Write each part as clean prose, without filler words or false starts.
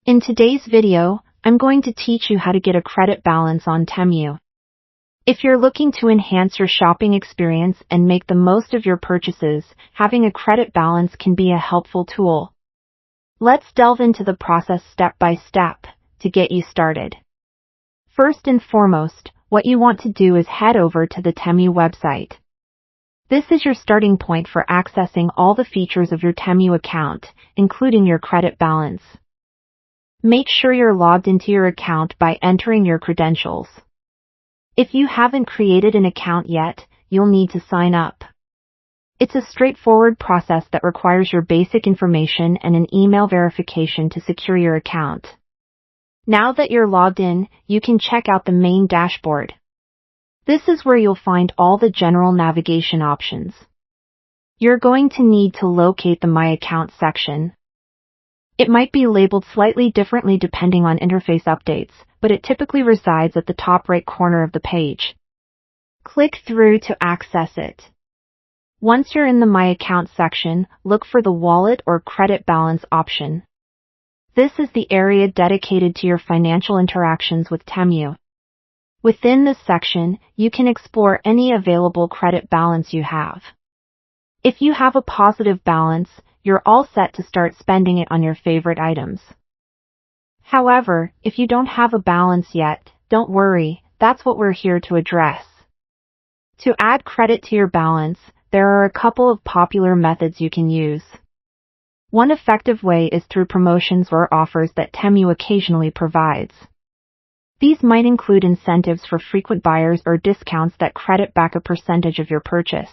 In today's video, I'm going to teach you how to get a credit balance on Temu. If you're looking to enhance your shopping experience and make the most of your purchases, having a credit balance can be a helpful tool. Let's delve into the process step by step to get you started. First and foremost, what you want to do is head over to the Temu website. This is your starting point for accessing all the features of your Temu account, including your credit balance. Make sure you're logged into your account by entering your credentials. If you haven't created an account yet, you'll need to sign up. It's a straightforward process that requires your basic information and an email verification to secure your account. Now that you're logged in, you can check out the main dashboard. This is where you'll find all the general navigation options. You're going to need to locate the My Account section. It might be labeled slightly differently depending on interface updates, but it typically resides at the top right corner of the page. Click through to access it. Once you're in the My Account section, look for the Wallet or Credit Balance option. This is the area dedicated to your financial interactions with Temu. Within this section, you can explore any available credit balance you have. If you have a positive balance, you're all set to start spending it on your favorite items. However, if you don't have a balance yet, don't worry, that's what we're here to address. To add credit to your balance, there are a couple of popular methods you can use. One effective way is through promotions or offers that Temu occasionally provides. These might include incentives for frequent buyers or discounts that credit back a percentage of your purchase.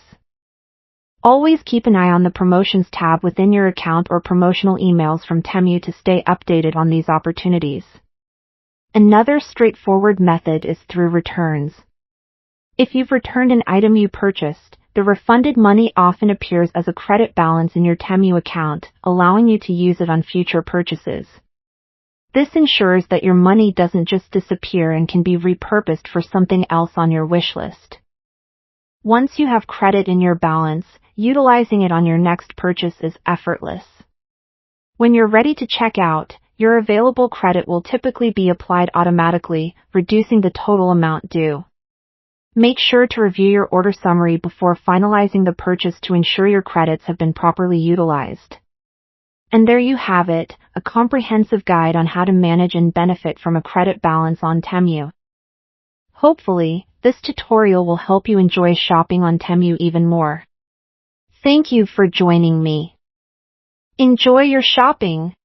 Always keep an eye on the Promotions tab within your account or promotional emails from Temu to stay updated on these opportunities. Another straightforward method is through returns. If you've returned an item you purchased, the refunded money often appears as a credit balance in your Temu account, allowing you to use it on future purchases. This ensures that your money doesn't just disappear and can be repurposed for something else on your wish list. Once you have credit in your balance, utilizing it on your next purchase is effortless. When you're ready to check out, your available credit will typically be applied automatically, reducing the total amount due. Make sure to review your order summary before finalizing the purchase to ensure your credits have been properly utilized. And there you have it, a comprehensive guide on how to manage and benefit from a credit balance on Temu. Hopefully, this tutorial will help you enjoy shopping on Temu even more. Thank you for joining me. Enjoy your shopping!